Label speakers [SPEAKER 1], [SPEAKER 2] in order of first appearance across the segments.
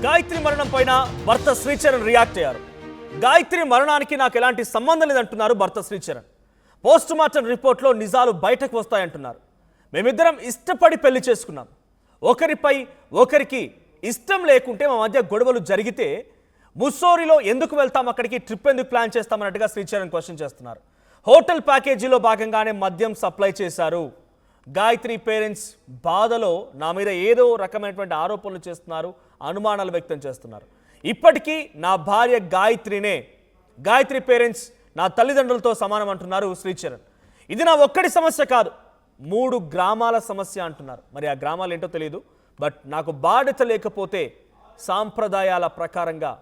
[SPEAKER 1] గాయత్రి మరణం పైన భర్త శ్రీచరణ్ రియాక్ట్ అయ్యారు. గాయత్రి మరణానికి నాకు ఎలాంటి సంబంధం లేదంటున్నారు భర్త శ్రీచరణ్. పోస్ట్ మార్టం రిపోర్ట్లో నిజాలు బయటకు వస్తాయంటున్నారు. మేమిద్దరం ఇష్టపడి పెళ్లి చేసుకున్నాం. ఒకరిపై ఒకరికి ఇష్టం లేకుంటే మా మధ్య గొడవలు జరిగితే ముస్సోరిలో ఎందుకు వెళ్తాం, అక్కడికి ట్రిప్ ఎందుకు ప్లాన్ చేస్తామన్నట్టుగా శ్రీచరణ్ క్వశ్చన్ చేస్తున్నారు. హోటల్ ప్యాకేజీలో భాగంగానే మద్యం సప్లై చేశారు. గాయత్రి పేరెంట్స్ బాధలో నా మీద ఏదో రకమైనటువంటి ఆరోపణలు చేస్తున్నారు, అనుమానాలు వ్యక్తం చేస్తున్నారు. ఇప్పటికీ నా భార్య గాయత్రినే, గాయత్రి పేరెంట్స్ నా తల్లిదండ్రులతో సమానం అంటున్నారు శ్రీచరణ్. ఇది నా ఒక్కడి సమస్య కాదు, 3 గ్రామాల సమస్య అంటున్నారు. మరి ఆ గ్రామాలు ఏంటో తెలియదు, బట్ నాకు బాధ్యత లేకపోతే సాంప్రదాయాల ప్రకారంగా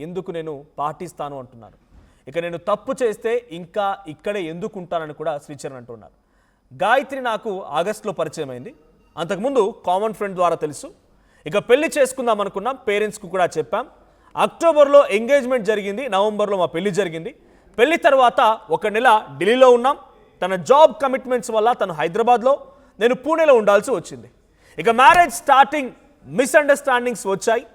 [SPEAKER 1] ఎందుకు నేను పాటిస్తాను అంటున్నారు. ఇక నేను తప్పు చేస్తే ఇంకా ఇక్కడే ఎందుకు ఉంటానని కూడా శ్రీచరణ్ అంటున్నారు. గాయత్రి నాకు ఆగస్టులో పరిచయం అయింది. అంతకుముందు కామన్ ఫ్రెండ్ ద్వారా తెలుసు. ఇక పెళ్లి చేసుకుందాం అనుకున్నాం, పేరెంట్స్కు కూడా చెప్పాం. అక్టోబర్లో ఎంగేజ్మెంట్ జరిగింది, నవంబర్లో మా పెళ్లి జరిగింది. పెళ్లి తర్వాత 1 నెల ఢిల్లీలో ఉన్నాం. తన జాబ్ కమిట్మెంట్స్ వల్ల తను హైదరాబాద్లో, నేను పూణేలో ఉండాల్సి వచ్చింది. ఇక మ్యారేజ్ స్టార్టింగ్ మిస్అండర్స్టాండింగ్స్ వచ్చాయి,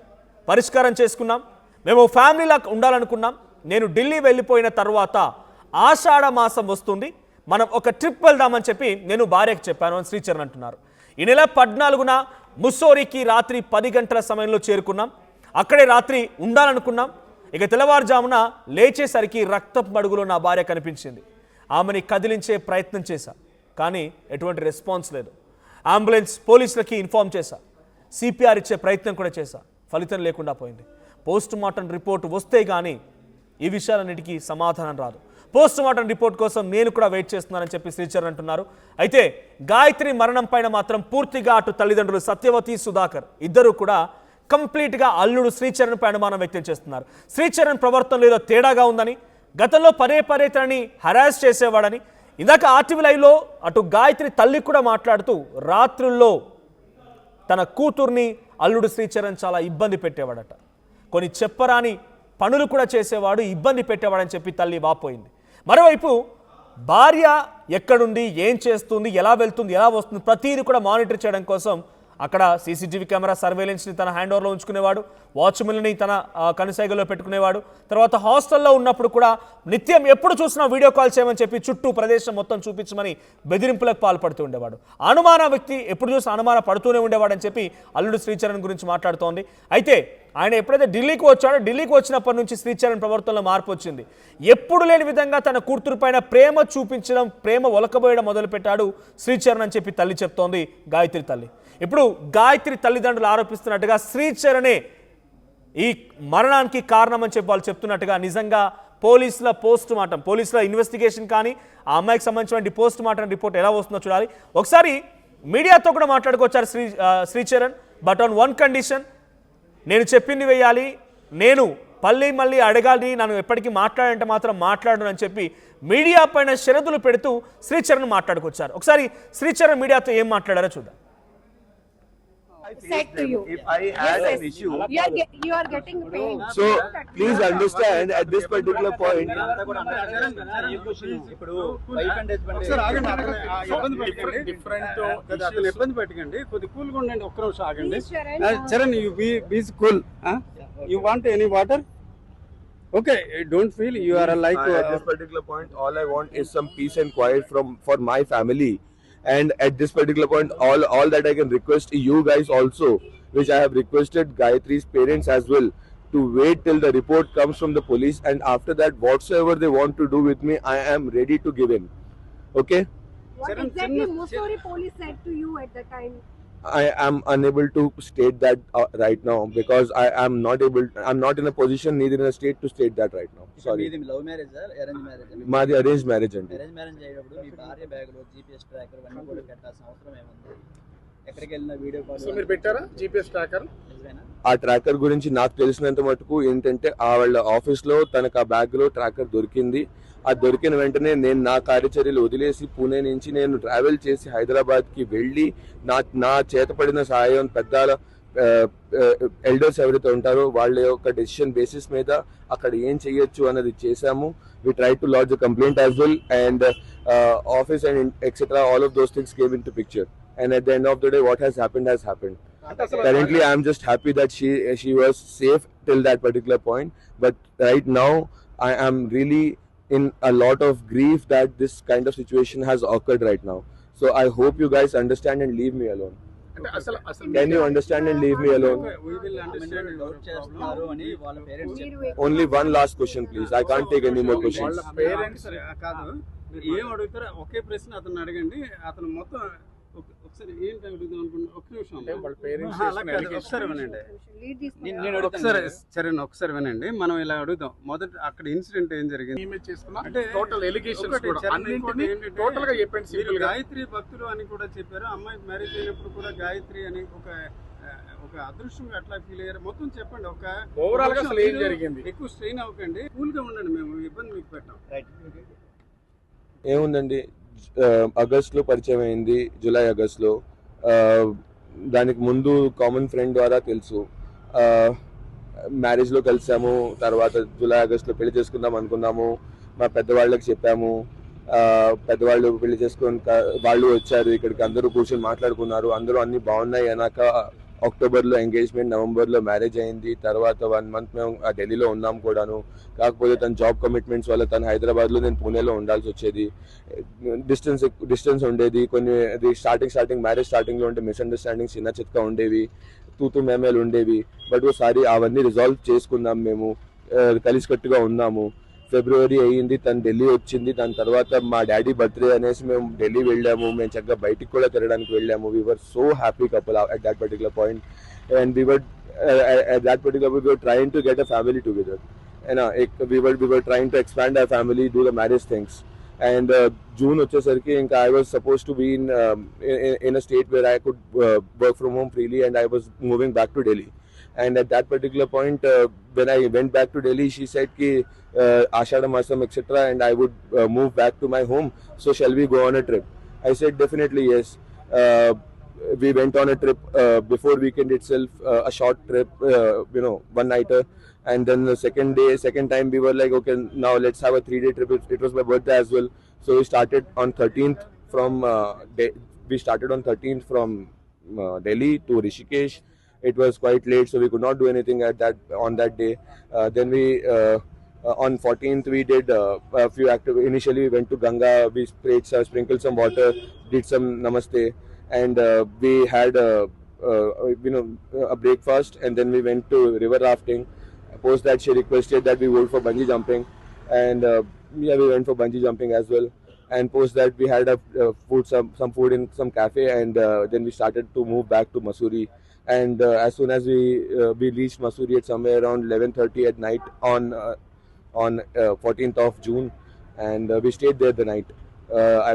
[SPEAKER 1] పరిష్కారం చేసుకున్నాం. మేము ఫ్యామిలీలా ఉండాలనుకున్నాం. నేను ఢిల్లీ వెళ్ళిపోయిన తర్వాత ఆషాఢ మాసం వస్తుంది, మనం ఒక ట్రిప్ వెళ్దామని చెప్పి నేను భార్యకు చెప్పాను అని శ్రీచరణ్ అంటున్నారు. ఈ నెల 14న ముస్సోరికి రాత్రి 10 గంటల సమయంలో చేరుకున్నాం. అక్కడే రాత్రి ఉండాలనుకున్నాం. ఇక తెల్లవారుజామున లేచేసరికి రక్తపు మడుగులో నా భార్య కనిపించింది. ఆమెని కదిలించే ప్రయత్నం చేశా, కానీ ఎటువంటి రెస్పాన్స్ లేదు. అంబులెన్స్ పోలీసులకి ఇన్ఫార్మ్ చేశా, సిపిఆర్ ఇచ్చే ప్రయత్నం కూడా చేశా, ఫలితం లేకుండా పోయింది. పోస్ట్ మార్టం రిపోర్ట్ వస్తే కానీ ఈ విషయాలన్నిటికీ సమాధానం రాదు. పోస్ట్ మార్టం రిపోర్ట్ కోసం నేను కూడా వెయిట్ చేస్తున్నానని చెప్పి శ్రీచరణ్ అంటున్నారు. అయితే గాయత్రి మరణం పైన మాత్రం పూర్తిగా అటు తల్లిదండ్రులు సత్యవతి, సుధాకర్ ఇద్దరు కూడా కంప్లీట్గా అల్లుడు శ్రీచరణ్ పై అనుమానం వ్యక్తం చేస్తున్నారు. శ్రీచరణ్ ప్రవర్తనలో ఏదో తేడాగా ఉందని, గతంలో పదే పదే తనని హరాస్ చేసేవాడని. ఇందాక ఆర్టీవీ లైవ్లో అటు గాయత్రి తల్లి కూడా మాట్లాడుతూ రాత్రుల్లో తన కూతుర్ని అల్లుడు శ్రీచరణ్ చాలా ఇబ్బంది పెట్టేవాడట, కొన్ని చెప్పరాని పనులు కూడా చేసేవాడు, ఇబ్బంది పెట్టేవాడని చెప్పి తల్లి వాపోయింది. మరోవైపు భార్య ఎక్కడుంది, ఏం చేస్తుంది, ఎలా వెళ్తుంది, ఎలా వస్తుంది, ప్రతిదీ కూడా మానిటర్ చేయడం కోసం అక్కడ సీసీటీవీ కెమెరా సర్వేలెన్స్ని తన హ్యాండ్ ఓవర్లో ఉంచుకునేవాడు, వాచ్మెన్ని తన కనుసైగల్లో పెట్టుకునేవాడు. తర్వాత హాస్టల్లో ఉన్నప్పుడు కూడా నిత్యం ఎప్పుడు చూసినా వీడియో కాల్ చేయమని చెప్పి చుట్టూ ప్రదేశం మొత్తం చూపించమని బెదిరింపులకు పాల్పడుతూ ఉండేవాడు. అనుమాన వ్యక్తి ఎప్పుడు చూసినా అనుమాన పడుతూనే ఉండేవాడని చెప్పి అల్లుడు శ్రీచరణ్ గురించి మాట్లాడుతోంది. అయితే ఆయన ఎప్పుడైతే ఢిల్లీకి వచ్చాడో, ఢిల్లీకి వచ్చినప్పటి నుంచి శ్రీచరణ్ ప్రవర్తనలో మార్పు వచ్చింది. ఎప్పుడు లేని విధంగా తన కూతురు పైన ప్రేమ చూపించడం, ప్రేమ ఒలకబోయడం మొదలుపెట్టాడు శ్రీచరణ్ అని చెప్పి తల్లి చెప్తోంది, గాయత్రి తల్లి. ఇప్పుడు గాయత్రి తల్లిదండ్రులు ఆరోపిస్తున్నట్టుగా శ్రీచరణే ఈ మరణానికి కారణం అని చెప్పి వాళ్ళు చెప్తున్నట్టుగా నిజంగా పోలీసుల పోస్ట్ మార్టం, పోలీసుల ఇన్వెస్టిగేషన్ కానీ ఆ అమ్మాయికి సంబంధించిన పోస్ట్ మార్టం రిపోర్ట్ ఎలా వస్తుందో చూడాలి. ఒకసారి మీడియాతో కూడా మాట్లాడుకొచ్చారు Sricharan. But on one condition, నేను చెప్పింది వేయాలి, నేను మళ్ళీ అడగాలి, నన్ను ఎప్పటికీ మాట్లాడంటే మాత్రం మాట్లాడను అని చెప్పి మీడియా పైన షరతులు పెడుతూ శ్రీచరణ్ మాట్లాడుకొచ్చారు. ఒకసారి శ్రీచరణ్ మీడియాతో ఏం మాట్లాడారో చూద్దాం.
[SPEAKER 2] Said to you.
[SPEAKER 3] If I had an issue,
[SPEAKER 2] You are getting paid.
[SPEAKER 3] so please understand at this particular point.
[SPEAKER 4] ఇబ్బంది పెట్టకండి, కొద్ది కూల్ గా ఉండండి, ఒక్క నిమిషం ఆగండి.
[SPEAKER 2] Please,
[SPEAKER 4] Charan, you be cool. You want any water? Okay, don't feel you are like.
[SPEAKER 3] At this particular point, all I want is some peace and quiet for my family. And at this particular point, all that I can request you guys also, which I have requested Gayatri's parents as well, to wait till the report comes from the police, and after that, whatsoever they want to do with me, I am ready to give in. Okay?
[SPEAKER 2] What exactly Mussoorie police said to you at the time?
[SPEAKER 3] I am unable to state that right now because I'm not in a position, neither in a state to state that right now. Sorry.
[SPEAKER 5] Love marriage arrange marriage?
[SPEAKER 3] మాది arranged marriage అండి.
[SPEAKER 5] Arrange marriage అయ్యేటప్పుడు మీ భార్య bag లో GPS tracker అన్నీ కూడా పెట్టాల్సిన అవసరం ఏముంది? ఎక్కడికి వెళ్ళిన వీడియో కాల్
[SPEAKER 4] మీరు పెట్టారా జీపీఎస్ ట్రాకర్?
[SPEAKER 3] ఆ ట్రాకర్ గురించి నాకు తెలిసినంత మటుకు ఏంటంటే వాళ్ళ ఆఫీస్ లో తనకు ఆ బ్యాగ్ లో ట్రాకర్ దొరికింది. ఆ దొరికిన వెంటనే నేను నా కార్యచర్యలు వదిలేసి పూణే నుంచి నేను ట్రావెల్ చేసి హైదరాబాద్కి వెళ్ళి నా చేతపడిన సహాయం పెద్దాల ఎల్డర్స్ ఎవరైతే ఉంటారో వాళ్ళ యొక్క డెసిషన్ బేసిస్ మీద అక్కడ ఏం చేయొచ్చు అన్నది చేశాము. We try to lodge a complaint as well and office and etcetera all of those things came in to picture. And at the end of the day, what has happened has happened. Currently I am just happy that she was safe till that particular point, but right now I am really in a lot of grief that this kind of situation has occurred right now. So I hope you guys understand and leave me alone. Can you understand and leave me alone?
[SPEAKER 4] We will understand your
[SPEAKER 5] doubt చేస్తున్నారు అని వాళ్ళ parents చెప్తున్నారు.
[SPEAKER 3] Only one last question please, I can't take any more questions.
[SPEAKER 4] వాళ్ళ parents కాదు, మీరు ఏం అడుగుతారో ఒకే ప్రశ్న అతను అడగండి. అతను మొత్తం ఒకసారి ఏంటి అడుగుదాం అనుకుంటున్నా, ఒక్క నిమిషం అలా కాదు, ఒకసారి వినండి.
[SPEAKER 2] Lead these
[SPEAKER 5] నేను
[SPEAKER 4] ఒకసారి చరణ్ ఒకసారి వినండి. మనం ఇలా అడుగుదాం, మొదట అక్కడ ఇన్సిడెంట్ ఏం జరిగింది అంటే
[SPEAKER 6] టోటల్ ఎలిగేషన్స్
[SPEAKER 4] ఒకటి
[SPEAKER 6] కూడా
[SPEAKER 4] చరణ్
[SPEAKER 6] అన్నింటినీ
[SPEAKER 4] ఏంటంటే,
[SPEAKER 6] టోటల్ గా చెప్పండి
[SPEAKER 4] మీరు
[SPEAKER 6] సింపుల్ గా.
[SPEAKER 4] గాయత్రి భక్తులు అని కూడా చెప్పారు. అమ్మాయికి మ్యారేజ్ అయినప్పుడు కూడా గాయత్రి అని ఒక అదృష్టంగా అట్లా ఫీల్ అయ్యారు. మొత్తం చెప్పండి. ఒక
[SPEAKER 6] ఓవరాల్ గా అసలు ఏం
[SPEAKER 4] మీరు
[SPEAKER 6] జరిగింది?
[SPEAKER 4] ఎక్కువ స్ట్రెయిన్ అవ్వకండి, కూల్ గా ఉండండి. మేము ఇబ్బంది మీకు పెట్టాం.
[SPEAKER 3] ఏముందండి, ఆగస్ట్లో పరిచయం అయింది, జూలై ఆగస్ట్లో. దానికి ముందు కామన్ ఫ్రెండ్ ద్వారా తెలుసు. మ్యారేజ్లో కలిసాము, తర్వాత జూలై ఆగస్ట్లో పెళ్లి చేసుకుందాం అనుకున్నాము. మా పెద్దవాళ్ళకి చెప్పాము, పెద్దవాళ్ళు పెళ్లి చేసుకొని వాళ్ళు వచ్చారు ఇక్కడికి, అందరూ కూర్చొని మాట్లాడుకున్నారు. అందరూ అన్ని బాగున్నాయి అన్నాక అక్టోబర్లో ఎంగేజ్మెంట్, నవంబర్లో మ్యారేజ్ అయింది. తర్వాత 1 month మేము ఢిల్లీలో ఉన్నాం కూడాను. కాకపోతే తన జాబ్ కమిట్మెంట్స్ వల్ల తను హైదరాబాద్లో, నేను పూణేలో ఉండాల్సి వచ్చేది. డిస్టెన్స్ ఉండేది. కొన్ని స్టార్టింగ్ మ్యారేజ్ స్టార్టింగ్లో ఉంటే మిస్అండర్స్టాండింగ్స్ చిన్న చిత్కా ఉండేవి, తూతూ మేమేలు ఉండేవి. బట్ ఓసారి అవన్నీ రిజాల్వ్ చేసుకున్నాం. మేము కలిసికట్టుగా ఉన్నాము. ఫిబ్రవరి అయ్యింది, తను ఢిల్లీ వచ్చింది. దాని తర్వాత మా డాడీ బర్త్డే అనేసి మేము ఢిల్లీ వెళ్ళాము. మేము చక్కగా బయటికి కూడా తిరగడానికి వెళ్ళాము. We were so happy couple at that particular point. And we were at that particular point we were trying to get a family together, and we were trying to expand our family, do the marriage things. And June వచ్చేసరికి ఇంకా I was supposed to be in a state where I could work from home freely, and I was moving back to Delhi. And at that particular point, when I went back to Delhi, she said ki Ashadha Masam etc, and I would move back to my home, so shall we go on a trip? I said definitely yes. We went on a trip before weekend itself, a short trip, one nighter. And then the second time we were like, okay, now let's have a 3-day trip. It was my birthday as well, so we started on 13th from Delhi to Rishikesh. It was quite late, so we could not do anything on that day. Then we on 14th we did a few activities. Initially we went to Ganga, we sprinkled some water, did some namaste, and we had a breakfast, and then we went to river rafting. Post that she requested that we go for bungee jumping, and we went for bungee jumping as well. And post that we had some food in some cafe, and then we started to move back to Mussoorie. And as soon as we reached Mussoorie at somewhere around 11:30 at night on 14th of June, and we stayed there the night.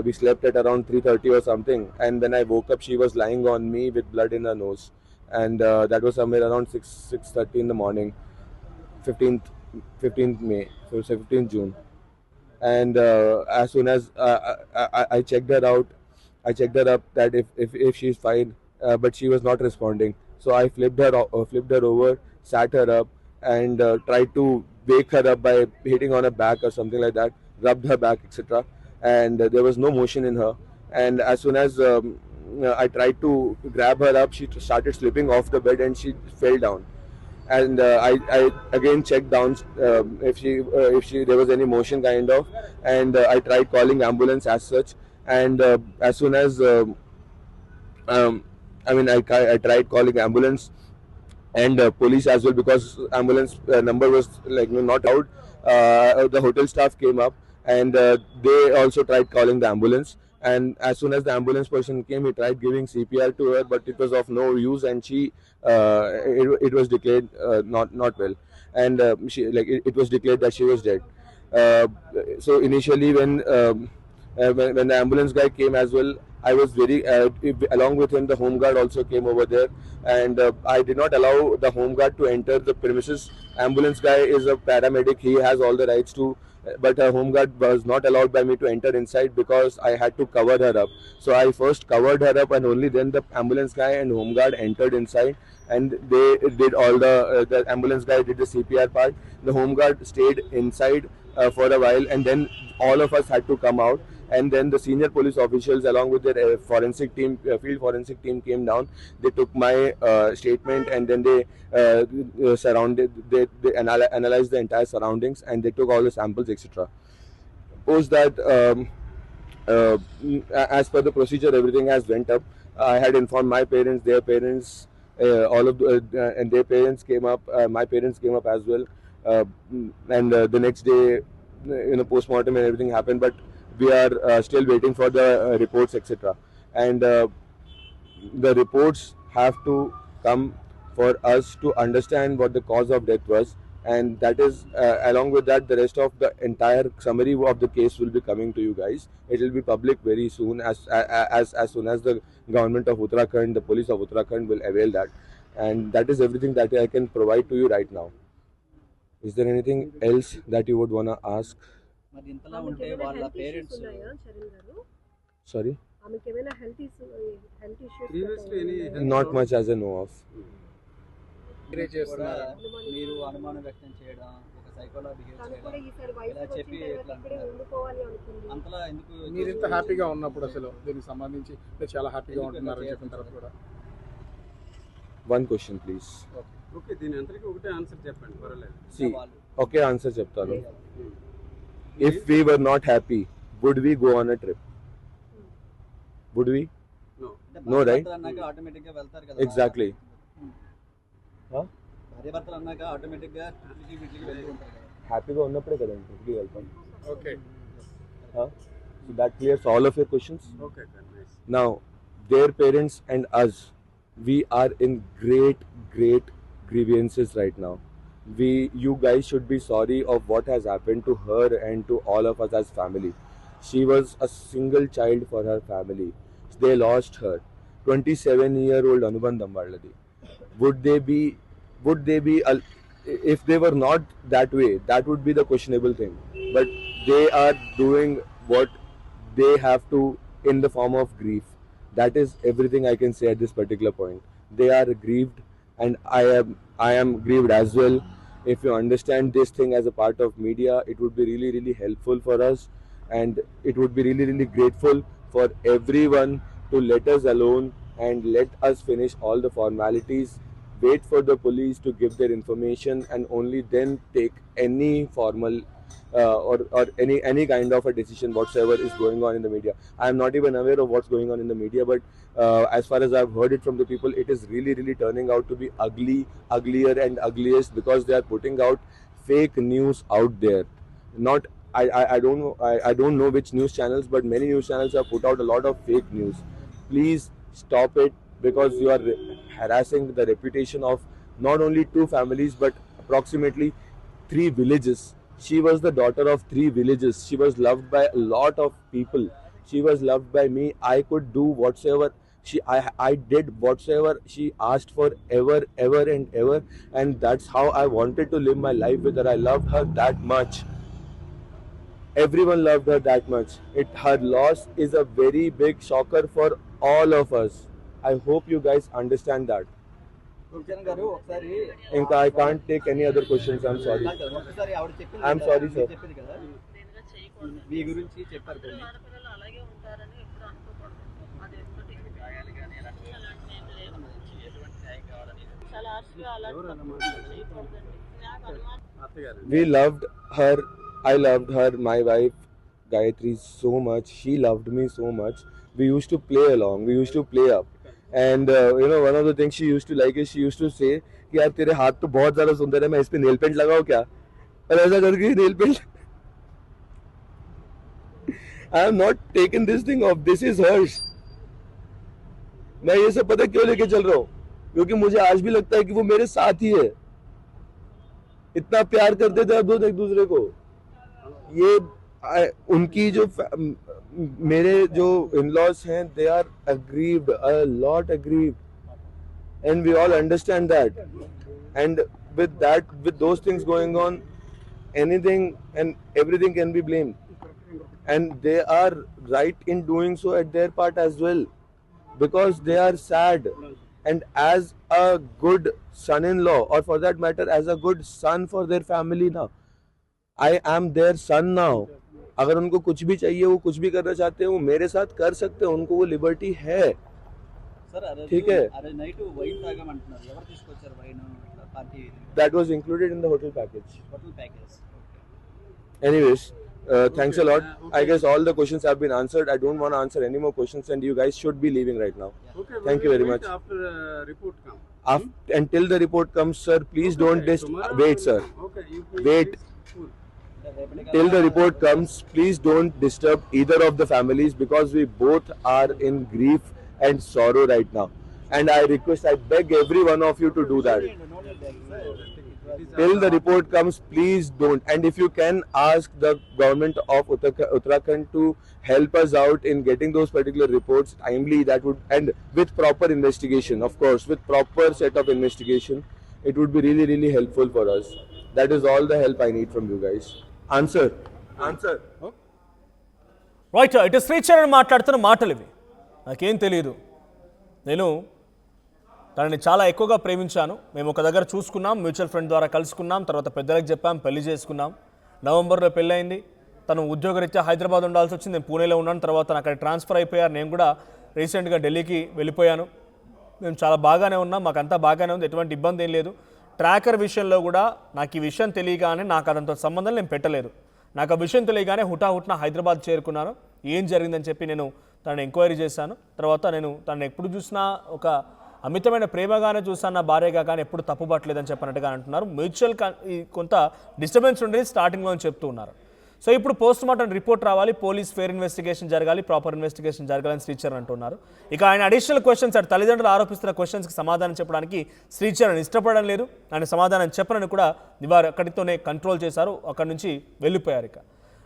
[SPEAKER 3] We slept at around 3:30 or something, and when I woke up she was lying on me with blood in her nose, and that was somewhere around 6:30 in the morning, 15th May, so 15th June. And as soon as I checked her out, I checked her up that if she's fine, but she was not responding. So I flipped her over, sat her up, and tried to wake her up by hitting on her back or something like that, rubbed her back, etc. And there was no motion in her. And as soon as I tried to grab her up, she started slipping off the bed and she fell down. And I again checked down if there was any motion kind of, and I tried calling ambulance as such. And as soon as I tried calling ambulance and police as well, because ambulance number was not out. The hotel staff came up, and they also tried calling the ambulance. And as soon as the ambulance person came, he tried giving CPR to her, but it was of no use, and it was declared not well, and it was declared that she was dead. So initially when the ambulance guy came as well, I was along with him, the home guard also came over there, and I did not allow the home guard to enter the premises. Ambulance guy is a paramedic, he has all the rights to, but a home guard was not allowed by me to enter inside because I had to cover her up. So I first covered her up, and only then the ambulance guy and home guard entered inside, and they did all the ambulance guy did the CPR part. The home guard stayed inside for a while, and then all of us had to come out. and then the senior police officials along with their forensic team, field forensic team came down. They took my statement, and then they analyzed the entire surroundings, and they took all the samples, etc. Post that, as per the procedure, everything has went up. I had informed my parents, their parents, and their parents came up. My parents came up as well, and the next day, postmortem and everything happened. But we are still waiting for the reports, etc. And the reports have to come for us to understand what the cause of death was, and that is along with that, the rest of the entire summary of the case will be coming to you guys. It will be public very soon, as soon as the government of Uttarakhand, the police of Uttarakhand will avail that. And that is everything that I can provide to you right now. Is there anything else that you would wanna ask?
[SPEAKER 5] మరి ఇంతలా ఉంటే వాళ్ళ parents
[SPEAKER 2] Charan గారు
[SPEAKER 3] Sorry,
[SPEAKER 2] ఆమెకి ఏమైనా health
[SPEAKER 4] Previously any
[SPEAKER 2] issues
[SPEAKER 4] health
[SPEAKER 3] not much as I know of.
[SPEAKER 6] Encourage చేస్తున్నారు.
[SPEAKER 5] మీరు అనుమానం వ్యక్తం చేయడం, ఒక సైకోలా బిహేవ్
[SPEAKER 2] తను కూడా
[SPEAKER 5] చేయడం,
[SPEAKER 2] ఈసారి
[SPEAKER 5] ఇలా
[SPEAKER 2] వయసు
[SPEAKER 5] చెప్పి
[SPEAKER 2] వచ్చిన
[SPEAKER 5] ఎట్లా
[SPEAKER 2] తర్వాత ఇక్కడే
[SPEAKER 5] అంటున్నారు?
[SPEAKER 2] ఉండిపోవాలి అనుకుంది.
[SPEAKER 5] అంతలా ఎందుకు
[SPEAKER 6] మీరు ఇంత హ్యాపీగా ఉన్నప్పుడు అసలు దీనికి సంబంధించి మీరు చాలా హ్యాపీగా ఉంటున్నారని చెప్పిన తర్వాత కూడా
[SPEAKER 3] One question, please.
[SPEAKER 4] ఓకే, దీని అందరికీ ఒకటే ఆన్సర్ చెప్పండి, పర్వాలేదు.
[SPEAKER 3] See, okay, answer చెప్తాను. If we were not happy, would we go on a trip? Would we?
[SPEAKER 4] No.
[SPEAKER 3] No, right?
[SPEAKER 5] అన్నాక ఆటోమేటిక్ గా వెళ్తారు కదా.
[SPEAKER 3] Exactly. Huh?
[SPEAKER 5] భార్య భర్తలు అన్నాక ఆటోమేటిక్ గా వీటికి వెళ్తూ ఉంటారు కదా.
[SPEAKER 3] హ్యాపీగా ఉన్నప్పుడే కదండి ట్రిప్కి వెళ్తాం.
[SPEAKER 6] Okay
[SPEAKER 3] So that clears all of your questions.
[SPEAKER 4] Okay, nice.
[SPEAKER 3] Now, their parents and us, we are in great grievances right now. You guys should be sorry of what has happened to her and to all of us as family. She was a single child for her family. They lost her. 27-year-old Anubandham Valladi. Would they be if they were not that way, that would be the questionable thing. But they are doing what they have to in the form of grief. That is everything I can say at this particular point. They are grieved, and I am grieved as well. If you understand this thing as a part of media, it would be really helpful for us, and it would be really grateful for everyone to let us alone and let us finish all the formalities, wait for the police to give their information, and only then take any formal or any kind of a decision whatsoever is going on in the media. I am not even aware of what's going on in the media, but as far as I've heard it from the people, it is really turning out to be uglier and ugliest, because they are putting out fake news out there. Not I don't know which news channels, but many news channels have put out a lot of fake news. Please stop it, because you are harassing the reputation of not only 2 families but approximately 3 villages. She was the daughter of 3 villages. She was loved by a lot of people. She was loved by me. I could do whatsoever I did whatsoever she asked for, ever and ever, and that's how I wanted to live my life with her. I loved her that much. Everyone loved her that much. Her loss is a very big shocker for all of us. I hope you guys understand that.
[SPEAKER 5] Charan గారు ఒకసారి
[SPEAKER 3] Inka, I can't take any other questions. I'm sorry.
[SPEAKER 5] ఒకసారి ఆవిడ చెప్పింది
[SPEAKER 3] I'm
[SPEAKER 5] కదా,
[SPEAKER 3] sorry, sir.
[SPEAKER 5] మీరు చెప్పింది కదా, మీ గురించి చెప్పారు కొన్ని.
[SPEAKER 4] ఎవరు అన్నమాట? అత్తగారు.
[SPEAKER 3] We loved her. I loved her, my wife Gayatri, so much. She loved me so much. We used to play along. We used to play up. And one of the things she used to like is she used to say कि यार तेरे हाथ तो बहुत ज़्यादा सुंदर है, मैं इस पे नेल पेंट लगाऊं क्या? और ऐसा करके nail paint. I have not taken this thing off. This is hers. मैं ये सब पता क्यों लेके चल रहा हूँ? क्योंकि मुझे आज भी लगता है कि वो मेरे साथ ही है. इतना प्यार करते थे अब एक दूसरे को. ये उनकी जो मेरे जो in-laws हैं, they are aggrieved, a lot aggrieved, and we all understand that. And with those things going on, anything and everything can be blamed, and they are right in doing so at their part as well, because they are sad. And as a good son-in-law, or for that matter as a good son for their family now, I am their son now. अगर उनको कुछ भी चाहिए, वो कुछ भी करना चाहते हैं, वो मेरे साथ कर सकते हैं, उनको वो लिबर्टी है.
[SPEAKER 5] సార్ ఆ రోజు
[SPEAKER 3] ठीक है.
[SPEAKER 5] ఆ రోజు నైట్ వైన్ తాగామంటున్నారు. ఎవరు తీసుకొచ్చారు వైన్ ఇట్లా party
[SPEAKER 3] That was included in the hotel package.
[SPEAKER 5] Hotel package?
[SPEAKER 3] Anyways, thanks a lot.
[SPEAKER 4] Okay.
[SPEAKER 3] I guess all the questions have been answered. I don't want to answer any more questions, and you guys should be leaving right now.
[SPEAKER 4] Okay,
[SPEAKER 3] Thank you very much.
[SPEAKER 4] After report come.
[SPEAKER 3] Until the report comes, sir, please
[SPEAKER 4] Okay,
[SPEAKER 3] don't
[SPEAKER 4] tomorrow
[SPEAKER 3] wait, sir.
[SPEAKER 4] Okay, you
[SPEAKER 3] Wait.
[SPEAKER 4] Cool.
[SPEAKER 3] Till the report comes, please don't disturb either of the families, because we both are in grief and sorrow right now. And I request, I beg every one of you to do that. Till the report comes, please don't. And if you can ask the government of Uttarakhand to help us out in getting those particular reports timely, that would, and with proper investigation, of course, with proper set of investigation, it would be really, really helpful for us. That is all the help I need from you guys. Answer.
[SPEAKER 1] Right, ఇటు శ్రీచరణ్ మాట్లాడుతున్న మాటలు ఇవి. నాకేం తెలియదు, నేను తనని చాలా ఎక్కువగా ప్రేమించాను. మేము ఒక దగ్గర చూసుకున్నాం, మ్యూచువల్ ఫ్రెండ్ ద్వారా కలుసుకున్నాం, తర్వాత పెద్దలకు చెప్పాం, పెళ్లి చేసుకున్నాం. నవంబర్లో పెళ్ళయింది. తను ఉద్యోగరీత్యా హైదరాబాద్ ఉండాల్సి వచ్చింది, నేను పూణేలో ఉన్నాను. తర్వాత అక్కడ ట్రాన్స్ఫర్ అయిపోయారు. నేను కూడా రీసెంట్గా ఢిల్లీకి వెళ్ళిపోయాను. మేము చాలా బాగానే ఉన్నాం, మాకంతా బాగానే ఉంది, ఎటువంటి ఇబ్బంది ఏం లేదు. ట్రాకర్ విషయంలో కూడా నాకు ఈ విషయం తెలియగానే, నాకు అదంతో సంబంధం నేను పెట్టలేదు. నాకు ఆ విషయం తెలియగానే హుటాహుట్న హైదరాబాద్ చేరుకున్నాను. ఏం జరిగిందని చెప్పి నేను తనని ఎంక్వైరీ చేశాను. తర్వాత నేను తనని ఎప్పుడు చూసినా ఒక అమితమైన ప్రేమగానే చూసాను, నా భార్యగా, కానీ ఎప్పుడు తప్పుపట్టలేదని చెప్పినట్టుగా అంటున్నారు. మ్యూచువల్ కొంత డిస్టర్బెన్స్ ఉండేది స్టార్టింగ్లో చెప్తూ ఉన్నారు. సో ఇప్పుడు పోస్ట్ మార్టం రిపోర్ట్ రావాలి, పోలీస్ ఫేర్ ఇన్వెస్టిగేషన్ జరగాలి, ప్రాపర్ ఇన్వెస్టిగేషన్ జరగాలని శ్రీచరణ్ అంటున్నారు. ఇక ఆయన అడిషనల్ క్వశ్చన్స్, అటు తల్లిదండ్రులు ఆరోపిస్తున్న క్వశ్చన్స్కి సమాధానం చెప్పడానికి శ్రీచరణ్ ఇష్టపడడం లేదు. ఆయన సమాధానం చెప్పనని కూడా వారు అక్కడితోనే కంట్రోల్ చేశారు, అక్కడి నుంచి వెళ్ళిపోయారు. ఇక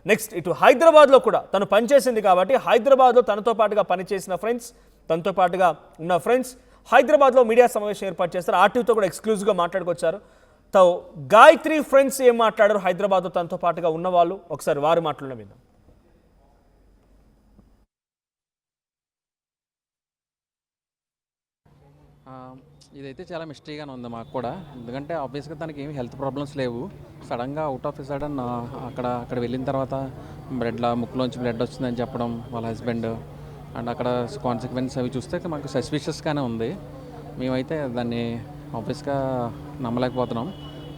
[SPEAKER 1] నెక్స్ట్ ఇటు హైదరాబాద్లో కూడా తను పనిచేసింది కాబట్టి హైదరాబాద్లో తనతో పాటుగా పనిచేసిన ఫ్రెండ్స్, తనతో పాటుగా ఉన్న ఫ్రెండ్స్ హైదరాబాద్లో మీడియా సమావేశం ఏర్పాటు చేస్తారు. ఆర్టీవీతో కూడా ఎక్స్క్లూజివ్గా మాట్లాడుకొచ్చారు. గాయత్రి ఫ్రెండ్స్ ఏం మాట్లాడారు హైదరాబాద్లో తనతో పాటుగా ఉన్నవాళ్ళు, ఒకసారి వారు మాట్లాడడం విందాం.
[SPEAKER 7] ఇదైతే చాలా మిస్టరీగానే ఉంది మాకు కూడా. ఎందుకంటే ఆబ్వియస్గా తనకి ఏమి హెల్త్ ప్రాబ్లమ్స్ లేవు. సడన్గా అవుట్ ఆఫ్ సడన్ అక్కడ వెళ్ళిన తర్వాత ముక్కులోంచి బ్లడ్ వచ్చిందని చెప్పడం వాళ్ళ హస్బెండ్, అండ్ అక్కడ కాన్సిక్వెన్స్ అవి చూస్తే మాకు సస్పిషియస్గానే ఉంది. మేమైతే దాన్ని ఆబ్వియస్గా నమ్మలేకపోతున్నాం.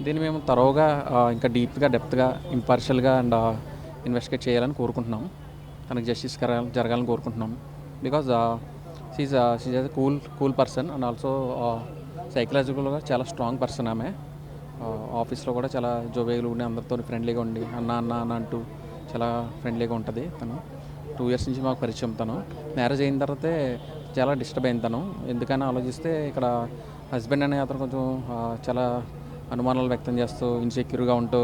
[SPEAKER 7] దీన్ని మేము తరోగా ఇంకా డీప్గా డెప్త్గా ఇంపార్షియల్గా అండ్ ఇన్వెస్టిగేట్ చేయాలని కోరుకుంటున్నాం. తనకు జస్టిస్ జరగాలని కోరుకుంటున్నాం. Because she's a cool person and also సైకలాజికల్గా చాలా స్ట్రాంగ్ పర్సన్. ఆమె ఆఫీస్లో కూడా చాలా జోబేలు ఉండి అందరితో ఫ్రెండ్లీగా ఉండి అన్న అన్న అన్న అంటూ చాలా ఫ్రెండ్లీగా ఉంటుంది. తను 2 years నుంచి మాకు పరిచయం. తను మ్యారేజ్ అయిన తర్వాతే చాలా డిస్టర్బ్ అయింది తను. ఎందుకని ఆలోచిస్తే ఇక్కడ హస్బెండ్ అనే అతను కొంచెం చాలా అనుమానాలు వ్యక్తం చేస్తూ ఇన్సెక్యూర్గా ఉంటూ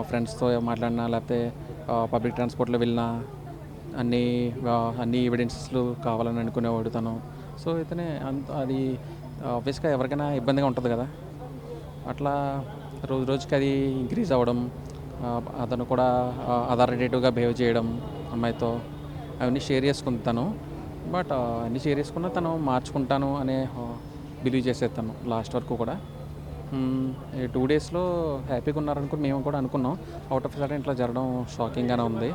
[SPEAKER 7] ఫ్రెండ్స్తో మాట్లాడినా లేకపోతే పబ్లిక్ ట్రాన్స్పోర్ట్లో వెళ్ళినా అన్ని ఎవిడెన్సెస్లు కావాలని అనుకునేవాడు తను. సో ఇతనే అది ఆబ్వియస్గా ఎవరికైనా ఇబ్బందిగా ఉంటుంది కదా. అట్లా రోజుకి అది ఇంక్రీజ్ అవ్వడం, అతను కూడా అథారిటేటివ్గా బిహేవ్ చేయడం అమ్మాయితో, అవన్నీ షేర్ చేసుకుంది తను. బట్ అన్నీ షేర్ చేసుకున్నా తను మార్చుకుంటాను అనే బిలీవ్ చేసేది తను లాస్ట్ వరకు కూడా. 2 daysలో హ్యాపీగా ఉన్నారనుకుని మేము కూడా అనుకున్నాం. అవుట్ ఆఫ్ సడన్ ఇట్లా జరగడం షాకింగ్గానే ఉంది.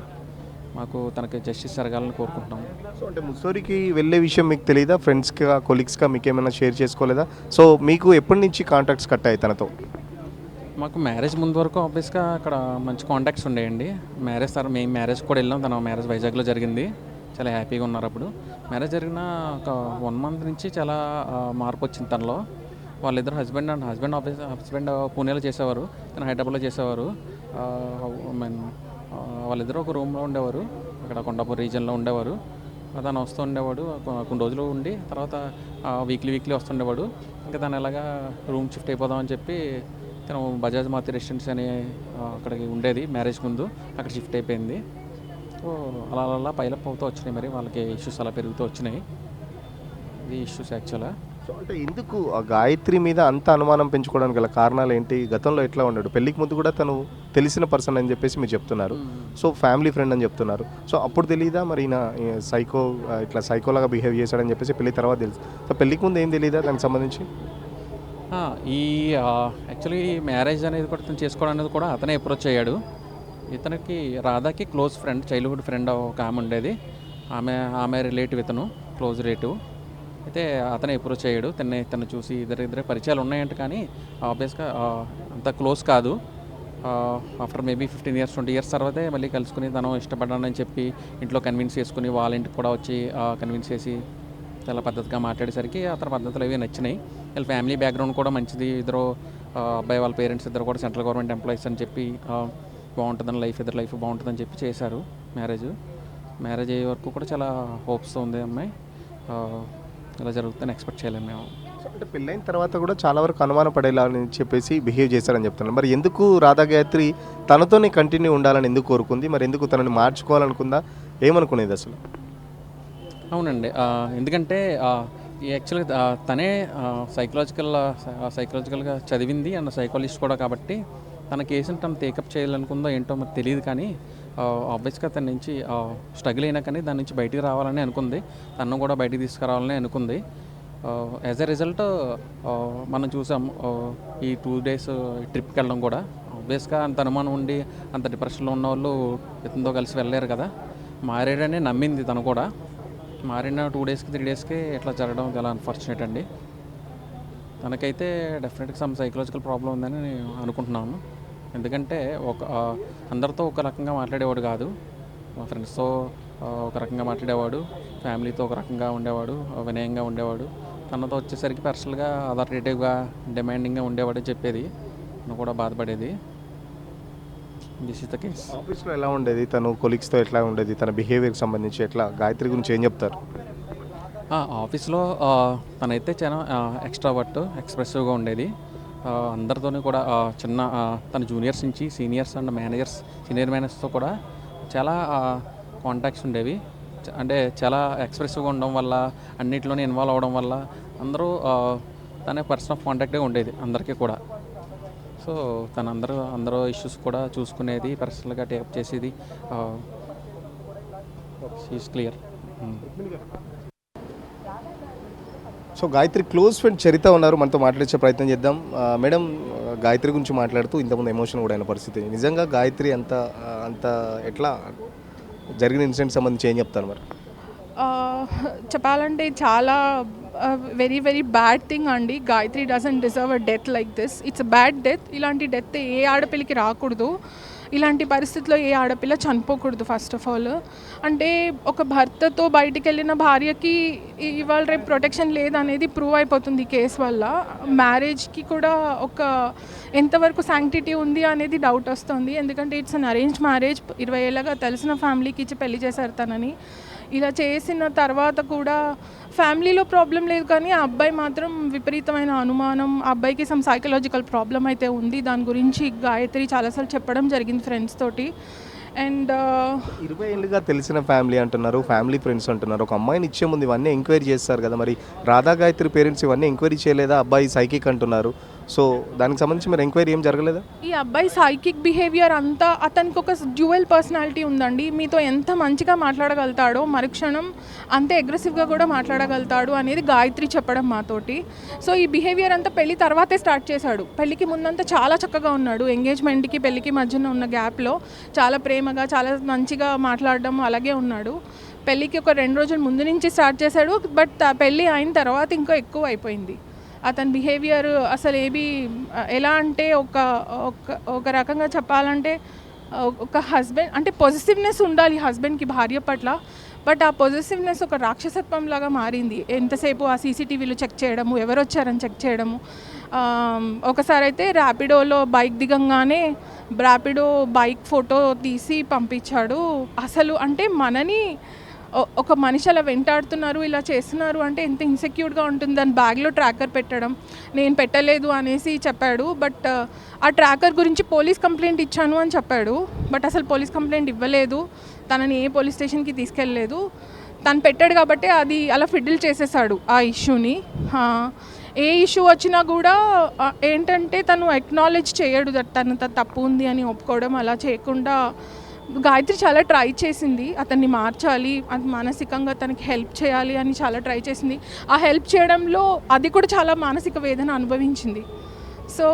[SPEAKER 7] మాకు తనకి జస్టిస్ జరగాలని కోరుకుంటున్నాం.
[SPEAKER 8] సో అంటే ముస్సోరికి వెళ్ళే విషయం మీకు తెలియదా? ఫ్రెండ్స్గా కొలీగ్స్గా మీకు ఏమైనా షేర్ చేసుకోలేదా? సో మీకు ఎప్పటి నుంచి కాంటాక్ట్స్ కట్ అయ్యాయి తనతో?
[SPEAKER 7] మాకు మ్యారేజ్ ముందు వరకు ఆబ్వియస్గా అక్కడ మంచి కాంటాక్ట్స్ ఉండేయండి. మేము మ్యారేజ్ కూడా వెళ్ళాం. తన మ్యారేజ్ వైజాగ్లో జరిగింది. చాలా హ్యాపీగా ఉన్నారు అప్పుడు. మ్యారేజ్ జరిగిన ఒక 1 month నుంచి చాలా మార్పు వచ్చింది తనలో. వాళ్ళిద్దరు హస్బెండ్ పూణేలో చేసేవారు, తను హైదరాబాద్లో చేసేవారు. వాళ్ళిద్దరూ ఒక రూమ్లో ఉండేవారు, అక్కడ కొండాపూర్ రీజియన్లో ఉండేవారు. తను వస్తూ ఉండేవాడు, కొన్ని రోజులు ఉండి తర్వాత వీక్లీ వస్తుండేవాడు. ఇంకా తను ఎలాగా రూమ్ షిఫ్ట్ అయిపోదామని చెప్పి తను బజాజ్ మారుతి రెసిడెన్సీ అని అక్కడికి ఉండేది మ్యారేజ్ ముందు, అక్కడ షిఫ్ట్ అయిపోయింది. సో అలా పైలప్ అవుతూ వచ్చినాయి. మరి వాళ్ళకి ఇష్యూస్ అలా పెరుగుతూ వచ్చినాయి. ఇది ఇష్యూస్ యాక్చువల్గా.
[SPEAKER 8] సో అంటే ఎందుకు ఆ గాయత్రి మీద అంత అనుమానం పెంచుకోవడానికి గల కారణాలు ఏంటి? గతంలో ఎట్లా ఉన్నాడు? పెళ్ళికి ముందు కూడా తను తెలిసిన పర్సన్ అని చెప్పేసి మీరు చెప్తున్నారు. సో ఫ్యామిలీ ఫ్రెండ్ అని చెప్తున్నారు. సో అప్పుడు తెలియదా మరి ఈయన ఇట్లా సైకోలాగా బిహేవ్ చేశాడని చెప్పేసి పెళ్ళి తర్వాత తెలుసు. సో పెళ్ళికి ముందు ఏం తెలియదా దానికి సంబంధించి?
[SPEAKER 7] ఈ యాక్చువల్లీ మ్యారేజ్ అనేది కూడా తను చేసుకోవడం అనేది కూడా అతనే అప్రోచ్ అయ్యాడు. ఇతనికి రాధాకి క్లోజ్ ఫ్రెండ్, చైల్డ్హుడ్ ఫ్రెండ్ ఒక ఆమె ఉండేది. ఆమె రిలేటివ్, ఇతను క్లోజ్ రిలేటివ్. అయితే అతను ఎప్పుడు చేయడు, తను చూసి ఇద్దరే పరిచయాలు ఉన్నాయంట, కానీ ఆబ్వియస్గా అంత క్లోజ్ కాదు. ఆఫ్టర్ మేబీ 15 years 20 years తర్వాతే మళ్ళీ కలుసుకుని తను ఇష్టపడ్డానని చెప్పి ఇంట్లో కన్విన్స్ చేసుకుని వాళ్ళ ఇంటికి కూడా వచ్చి కన్విన్స్ చేసి చాలా పద్ధతిగా మాట్లాడేసరికి అతని పద్ధతులు అవి నచ్చినాయి. వీళ్ళ ఫ్యామిలీ బ్యాక్గ్రౌండ్ కూడా మంచిది. ఇద్దరు అబ్బాయి వాళ్ళ పేరెంట్స్ ఇద్దరు కూడా సెంట్రల్ గవర్నమెంట్ ఎంప్లాయీస్ అని చెప్పి బాగుంటుందని ఇద్దరు లైఫ్ బాగుంటుందని చెప్పి చేశారు మ్యారేజ్ అయ్యే వరకు కూడా చాలా హోప్స్ ఉంది అమ్మాయి. ఇలా జరుగుతుందని ఎక్స్పెక్ట్ చేయలేము మేము.
[SPEAKER 8] అంటే పెళ్ళైన తర్వాత కూడా చాలా వరకు అనుమాన పడేలా అని చెప్పేసి బిహేవ్ చేశారని చెప్తున్నారు. మరి ఎందుకు రాధా గాయత్రి తనతోనే కంటిన్యూ ఉండాలని ఎందుకు కోరుకుంది? మరి ఎందుకు తనని మార్చుకోవాలనుకుందా? ఏమనుకునేది అసలు?
[SPEAKER 7] అవునండి, ఎందుకంటే యాక్చువల్గా తనే సైకలాజికల్గా చదివింది అండ్ సైకాలజిస్ట్ కూడా, కాబట్టి తన కేసుని తను టేకప్ చేయాలనుకుందో ఏంటో మరి తెలియదు, కానీ ఆబ్వియస్గా తన నుంచి స్ట్రగుల్ అయినా కానీ దాని నుంచి బయటికి రావాలని అనుకుంది. తను కూడా బయటికి తీసుకురావాలని అనుకుంది. యాజ్ ఎ రిజల్ట్ మనం చూసాం ఈ 2 days ట్రిప్కి వెళ్ళడం కూడా. ఆబ్వియస్గా అంత అనుమానం ఉండి అంత డిప్రెషన్లో ఉన్న వాళ్ళు ఇతనితో కలిసి వెళ్ళలేరు కదా. మారాడని నమ్మింది తను కూడా. మారిన 2 daysకి 3 daysకి ఇట్లా జరగడం చాలా అన్ఫార్చునేట్ అండి. తనకైతే డెఫినెట్గా సమ్ సైకలాజికల్ ప్రాబ్లం ఉందని నేను అనుకుంటున్నాను. ఎందుకంటే అందరితో ఒక రకంగా మాట్లాడేవాడు కాదు. మా ఫ్రెండ్స్తో ఒక రకంగా మాట్లాడేవాడు, ఫ్యామిలీతో ఒక రకంగా ఉండేవాడు, వినయంగా ఉండేవాడు. తనతో వచ్చేసరికి పర్సనల్గా అథారిటేటివ్గా డిమాండింగ్గా ఉండేవాడు చెప్పేది. తను కూడా బాధపడేది. This is the case.
[SPEAKER 8] ఆఫీస్లో ఎలా ఉండేది? తను కొలీగ్స్తో ఎట్లా ఉండేది? తన బిహేవియర్కి సంబంధించి ఎట్లా? గాయత్రి గురించి ఏం చెప్తారు?
[SPEAKER 7] ఆఫీస్లో తనైతే చాలా ఎక్స్ట్రావర్ట్, ఎక్స్ప్రెసివ్గా ఉండేది. అందరితోనే కూడా తన జూనియర్స్ నుంచి సీనియర్స్ అండ్ సీనియర్ మేనేజర్స్తో కూడా చాలా కాంటాక్ట్స్ ఉండేవి. అంటే చాలా ఎక్స్ప్రెసివ్గా ఉండడం వల్ల, అన్నింటిలోనే ఇన్వాల్వ్ అవ్వడం వల్ల అందరూ తనే పర్సన్ ఆఫ్ కాంటాక్ట్గా ఉండేది అందరికీ కూడా. సో తను అందరూ ఇష్యూస్ కూడా చూసుకునేది, పర్సనల్గా టేకప్ చేసేది. She is clear.
[SPEAKER 8] So Gayatri close friend Charitha ఉన్నారు, మనతో మాట్లాడే ప్రయత్నం చేద్దాం. మేడం, గాయత్రి గురించి మాట్లాడుతూ ఇంతకుముందు ఎమోషన్ కూడా అయిన పరిస్థితి. నిజంగా గాయత్రి అంత ఎట్లా జరిగిన ఇన్సిడెంట్ సంబంధించి ఏం చెప్తారు మరి?
[SPEAKER 9] చెప్పాలంటే చాలా వెరీ వెరీ బ్యాడ్ థింగ్ అండి. Gayatri doesn't deserve a death like this. It's a bad death. ఇలాంటి డెత్ ఏ ఆడపిల్లకి రాకూడదు. ఇలాంటి పరిస్థితుల్లో ఏ ఆడపిల్ల చనిపోకూడదు. ఫస్ట్ ఆఫ్ ఆల్ అంటే ఒక భర్తతో బయటికి వెళ్ళిన భార్యకి ఇవాళ రేపు ప్రొటెక్షన్ లేదనేది ప్రూవ్ అయిపోతుంది ఈ కేసు వల్ల. మ్యారేజ్కి కూడా ఒక ఎంతవరకు శాంక్టిటీ ఉంది అనేది డౌట్ వస్తుంది. ఎందుకంటే ఇట్స్ అన్ అరేంజ్ మ్యారేజ్. 20 ఏళ్ళగా తెలిసిన ఫ్యామిలీకి ఇచ్చి పెళ్లి చేశారు తనని. ఇలా చేసిన తర్వాత కూడా ఫ్యామిలీలో ప్రాబ్లం లేదు, కానీ ఆ అబ్బాయి మాత్రం విపరీతమైన అనుమానం. ఆ అబ్బాయికి సమ్ సైకలాజికల్ ప్రాబ్లం అయితే ఉంది. దాని గురించి గాయత్రి చాలాసార్లు చెప్పడం జరిగింది ఫ్రెండ్స్ తోటి. అండ్
[SPEAKER 8] 20 ఏళ్ళుగా తెలిసిన ఫ్యామిలీ అంటున్నారు, ఫ్యామిలీ ఫ్రెండ్స్ అంటున్నారు. ఒక అమ్మాయిని ఇచ్చే ముందు ఇవన్నీ ఎంక్వైరీ చేస్తారు కదా. మరి రాధా గాయత్రి పేరెంట్స్ ఇవన్నీ ఎంక్వైరీ చేయలేదా? అబ్బాయి సైకిక్ అంటున్నారు. సో దానికి సంబంధించి మరి ఎంక్వైరీ ఏం జరగలేదా?
[SPEAKER 9] ఈ అబ్బాయి సైకిక్ బిహేవియర్ అంతా, అతనికి ఒక డ్యూయల్ పర్సనాలిటీ ఉందండి. మీతో ఎంత మంచిగా మాట్లాడగలుగుతాడో మరుక్షణం అంతే అగ్రెసివ్గా కూడా మాట్లాడగలుగుతాడు అనేది గాయత్రి చెప్పడం మాతోటి. సో ఈ బిహేవియర్ అంతా పెళ్లి తర్వాతే స్టార్ట్ చేశాడు. పెళ్లికి ముందంతా చాలా చక్కగా ఉన్నాడు. ఎంగేజ్మెంట్కి పెళ్లికి మధ్యన ఉన్న గ్యాప్లో చాలా ప్రేమగా, చాలా మంచిగా మాట్లాడడం అలాగే ఉన్నాడు. పెళ్ళికి ఒక 2 రోజుల ముందు నుంచి స్టార్ట్ చేశాడు. బట్ పెళ్ళి అయిన తర్వాత ఇంకా ఎక్కువ అయిపోయింది. అతని బిహేవియర్ అసలు ఎలా అంటే ఒక రకంగా చెప్పాలంటే ఒక హస్బెండ్ అంటే పొజిటివ్నెస్ ఉండాలి హస్బెండ్కి భార్య పట్ల. బట్ ఆ పొజిటివ్నెస్ ఒక రాక్షసత్వం లాగా మారింది. ఎంతసేపు ఆ సీసీటీవీలు చెక్ చేయడము, ఎవరు వచ్చారని చెక్ చేయడము. ఒకసారి అయితే ర్యాపిడోలో బైక్ దిగంగానే ర్యాపిడో బైక్ ఫోటో తీసి పంపించాడు. అసలు అంటే మనని ఒక మనిషి అలా వెంటాడుతున్నారు, ఇలా చేస్తున్నారు అంటే ఎంత ఇన్సెక్యూర్గా ఉంటుంది. దాని బ్యాగ్లో ట్రాకర్ పెట్టడం, నేను పెట్టలేదు అనేసి చెప్పాడు. బట్ ఆ ట్రాకర్ గురించి పోలీస్ కంప్లైంట్ ఇచ్చాను అని చెప్పాడు. బట్ అసలు పోలీస్ కంప్లైంట్ ఇవ్వలేదు, తనని ఏ పోలీస్ స్టేషన్కి తీసుకెళ్ళలేదు. తను పెట్టాడు కాబట్టి అది అలా ఫిడిల్ చేసేసాడు ఆ ఇష్యూని. ఏ ఇష్యూ వచ్చినా కూడా ఏంటంటే తను అక్నాలెడ్జ్ చేయడు తన తప్పు ఉంది అని ఒప్పుకోవడం. అలా చేయకుండా గాయత్రి చాలా ట్రై చేసింది అతన్ని మార్చాలి, అది మానసికంగా తనకి హెల్ప్ చేయాలి అని చాలా ట్రై చేసింది. ఆ హెల్ప్ చేయడంలో అది కూడా చాలా మానసిక వేదన అనుభవించింది. సో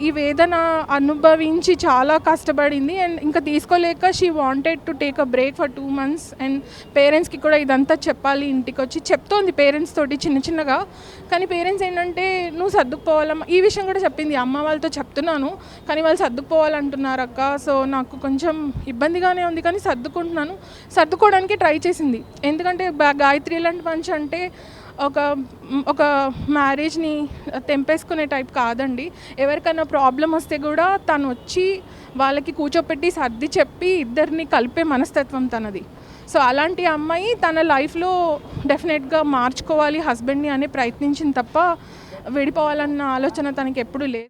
[SPEAKER 9] ఈ వేదన అనుభవించి చాలా కష్టపడింది అండ్ ఇంకా తీసుకోలేక she wanted to take a break for 2 months and పేరెంట్స్కి కూడా ఇదంతా చెప్పాలి, ఇంటికి వచ్చి చెప్తోంది పేరెంట్స్ తోటి చిన్నగా. కానీ పేరెంట్స్ ఏంటంటే నువ్వు సర్దుకుపోవాలమ్మా, ఈ విషయం కూడా చెప్పింది, అమ్మ వాళ్ళతో చెప్తున్నాను కానీ వాళ్ళు సర్దుకుపోవాలంటున్నారు అక్క, సో నాకు కొంచెం ఇబ్బందిగానే ఉంది కానీ సర్దుకోవడానికి ట్రై చేసింది. ఎందుకంటే గాయత్రి ఎలాంటి మనిషి అంటే ఒక మ్యారేజ్ని తెంపేసుకునే టైప్ కాదండి. ఎవరికైనా ప్రాబ్లం వస్తే కూడా తను వచ్చి వాళ్ళకి కూర్చోపెట్టి సర్ది చెప్పి ఇద్దరిని కలిపే మనస్తత్వం తనది. సో అలాంటి అమ్మాయి తన లైఫ్లో డెఫినెట్గా మార్చుకోవాలి హస్బెండ్ని అనే ప్రయత్నించింది తప్ప విడిపోవాలన్న ఆలోచన తనకి ఎప్పుడూ లేదు.